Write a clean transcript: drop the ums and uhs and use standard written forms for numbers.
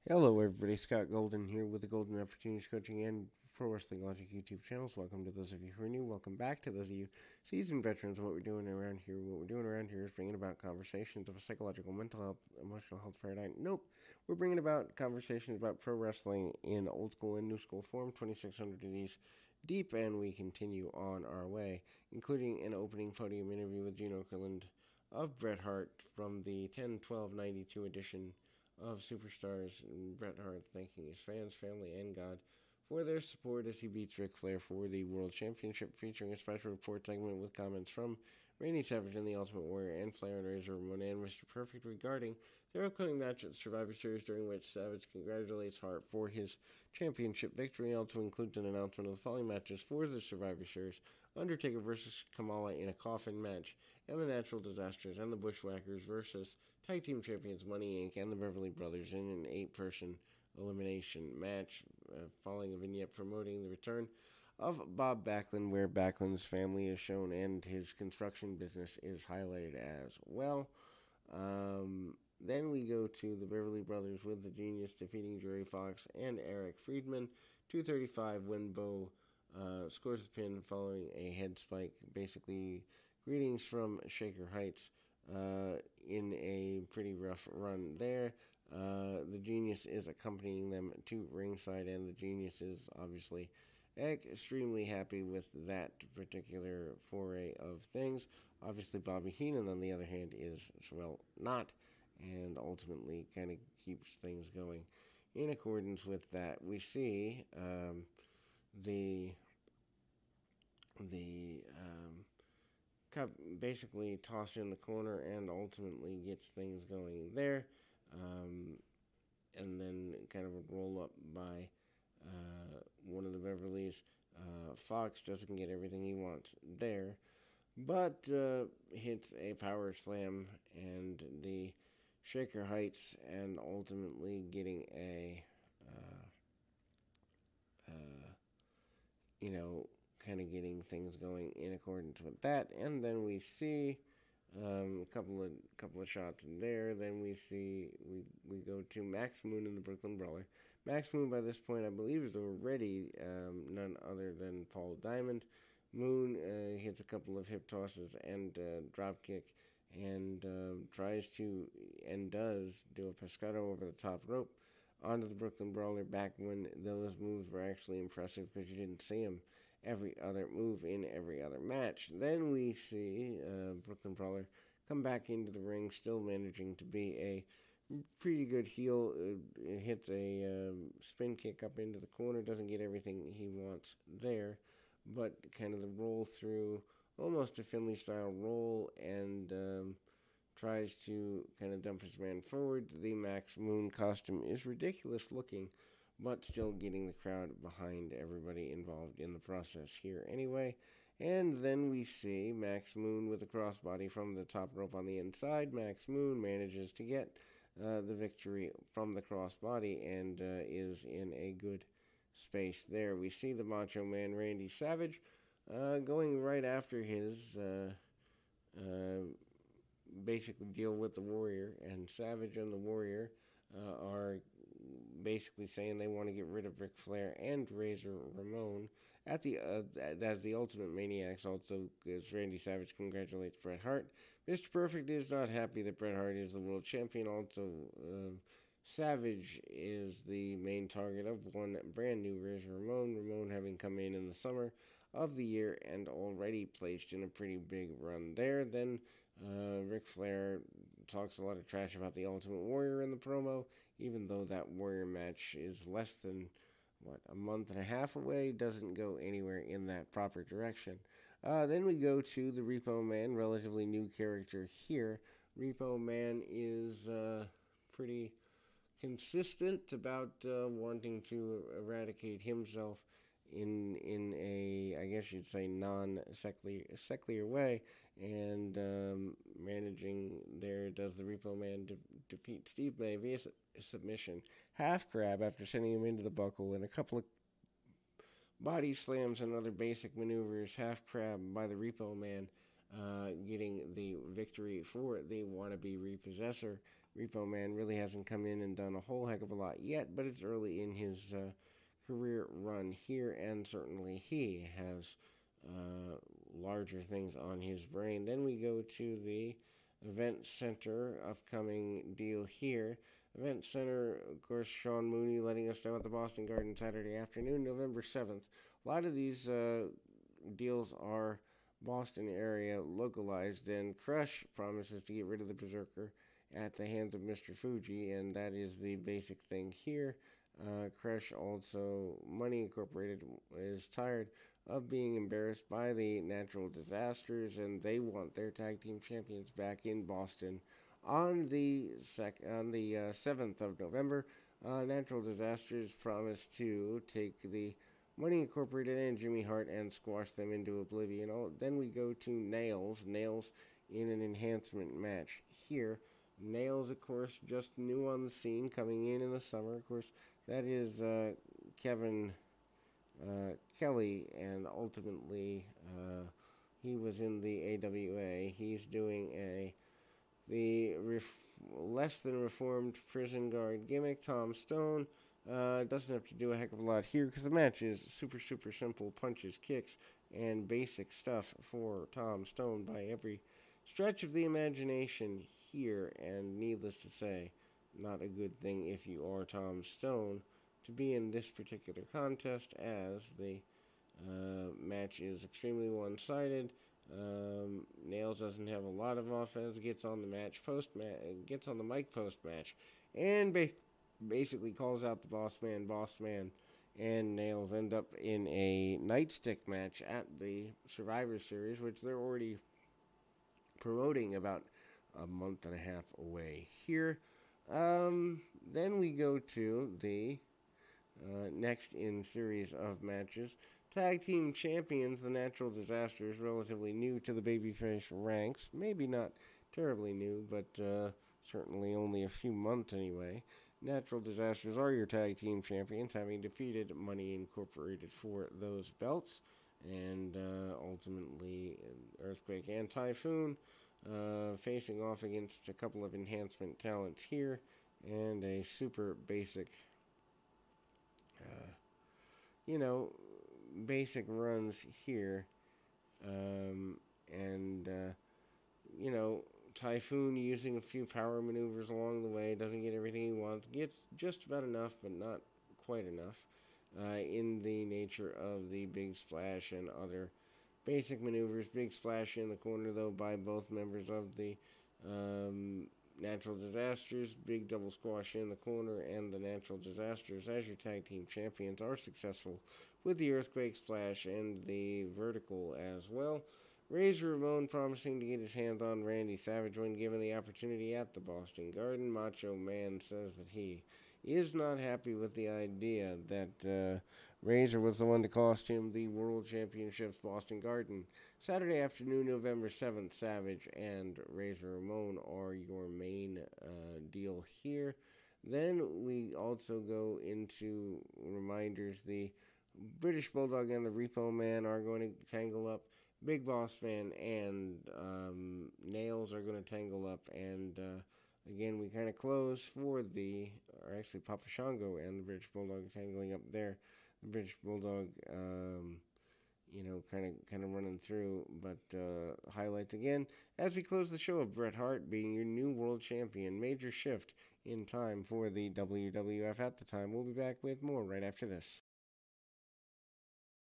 Hello, everybody. Scott Golden here with the Golden Opportunities Coaching and Pro Wrestling Logic YouTube channels. Welcome to those of you who are new. Welcome back to those of you seasoned veterans. What we're doing around here, is bringing about conversations of a psychological, mental health, emotional health paradigm. Nope, we're bringing about conversations about pro wrestling in old school and new school form, 2,600 degrees deep, and we continue on our way, including an opening podium interview with Gene Okerlund of Bret Hart from the 10-12-92 edition of Superstars, and Bret Hart thanking his fans, family, and God for their support as he beats Ric Flair for the World Championship, featuring a special report segment with comments from Randy Savage and the Ultimate Warrior and Flair and Razor Ramon and Mr. Perfect regarding their upcoming match at the Survivor Series, during which Savage congratulates Hart for his championship victory, also includes an announcement of the following matches for the Survivor Series: Undertaker versus Kamala in a coffin match, and the Natural Disasters and the Bushwhackers versus Tag Team Champions Money Inc. and the Beverly Brothers in an 8-person elimination match, following a vignette promoting the return of Bob Backlund, where Backlund's family is shown and his construction business is highlighted as well. Then we go to the Beverly Brothers with the Genius defeating Jerry Fox and Eric Friedman. 235 when Bo scores the pin following a head spike. Basically, greetings from Shaker Heights in a pretty rough run there. The Genius is accompanying them to ringside, and the Genius is obviously extremely happy with that particular foray of things. Obviously, Bobby Heenan, on the other hand, is, well, not, and ultimately kind of keeps things going. In accordance with that, we see the Cup basically tossed in the corner and ultimately gets things going there. Um, and then kind of a roll up by one of the Beverleys. Fox doesn't get everything he wants there, but hits a power slam and the Shaker Heights, and ultimately getting uh, you know, kind of getting things going in accordance with that. And then we see a couple of shots in there. Then we go to Max Moon and the Brooklyn Brawler. Max Moon, by this point, I believe, is already none other than Paul Diamond. Moon hits a couple of hip tosses and drop kick, and tries to, and does do a pescado over the top rope onto the Brooklyn Brawler, back when those moves were actually impressive because you didn't see them every other move in every other match. Then we see Brooklyn Brawler come back into the ring, still managing to be a pretty good heel. Hits a spin kick up into the corner, doesn't get everything he wants there, but kind of the roll through, almost a Finley style roll, and tries to kind of dump his man forward. The Max Moon costume is ridiculous looking, but still getting the crowd behind everybody involved in the process here anyway. And then we see Max Moon with a crossbody from the top rope on the inside. Max Moon manages to get the victory from the crossbody and is in a good space there. We see the Macho Man Randy Savage going right after his uh, basically deal with the Warrior, and Savage and the Warrior are basically saying they want to get rid of Ric Flair and Razor Ramon at the as the Ultimate Maniacs. Also, as Randy Savage congratulates Bret Hart, Mr. Perfect is not happy that Bret Hart is the world champion. Also, Savage is the main target of one brand new Razor Ramon. Ramon having come in the summer of the year and already placed in a pretty big run there. Then Ric Flair talks a lot of trash about the Ultimate Warrior in the promo, even though that Warrior match is less than, a month and a half away. Doesn't go anywhere in that proper direction. Then we go to the Repo Man, relatively new character here. Repo Man is pretty consistent about wanting to eradicate himself in a, I guess you'd say, non-secular way, and managing there. Does the Repo Man defeat Steve May via submission, half grab after sending him into the buckle, and a couple of body slams and other basic maneuvers, half crab by the Repo Man. getting the victory for the wannabe repossessor. Repo Man really hasn't come in and done a whole heck of a lot yet, but it's early in his career run here, and certainly he has larger things on his brain. Then we go to the Event Center upcoming deal here. Event Center, of course, Sean Mooney letting us know at the Boston Garden Saturday afternoon, November 7th. A lot of these deals are Boston area localized, and Crush promises to get rid of the Berserker at the hands of Mr. Fuji, and that is the basic thing here. Crush also, Money Incorporated, is tired of being embarrassed by the natural disasters, and they want their tag team champions back in Boston on the 7th of November. Natural disasters promise to take the Money Incorporated and Jimmy Hart and squash them into oblivion. Then we go to Nails. Nails in an enhancement match here. Nails, of course, just new on the scene, coming in the summer. Of course, that is Kevin Kelly, and ultimately he was in the AWA. He's doing the less than reformed prison guard gimmick. Tom Stone doesn't have to do a heck of a lot here because the match is super simple: punches, kicks, and basic stuff for Tom Stone by every stretch of the imagination here. And needless to say, not a good thing if you are Tom Stone to be in this particular contest, as the match is extremely one-sided. Nails doesn't have a lot of offense. Gets on the gets on the mic post-match, and basically calls out the Boss Man, and Nails end up in a nightstick match at the Survivor Series, which they're already promoting about a month and a half away here. Then we go to the next in series of matches. Tag Team Champions, the Natural Disasters, relatively new to the babyface ranks. Maybe not terribly new, but certainly only a few months anyway. Natural Disasters are your Tag Team Champions, having defeated Money Incorporated for those belts. And ultimately, Earthquake and Typhoon facing off against a couple of enhancement talents here, and a super basic, basic runs here. Typhoon using a few power maneuvers along the way, doesn't get everything he wants, gets just about enough, but not quite enough, in the nature of the Big Splash and other basic maneuvers. Big Splash in the corner, though, by both members of the Natural Disasters. Big Double Squash in the corner, and the Natural Disasters, as your tag team champions, are successful with the Earthquake Splash and the Vertical as well. Razor Ramon promising to get his hands on Randy Savage when given the opportunity at the Boston Garden. Macho Man says that he is not happy with the idea that Razor was the one to cost him the World Championships Boston Garden. Saturday afternoon, November 7th, Savage and Razor Ramon are your main deal here. Then we also go into reminders. The British Bulldog and the Repo Man are going to tangle up. Big Boss Man and Nails are going to tangle up, and again, we kind of close for Papa Shango and the British Bulldog tangling up there. The British Bulldog, kind of running through, but highlights again as we close the show of Bret Hart being your new world champion. Major shift in time for the WWF at the time. We'll be back with more right after this.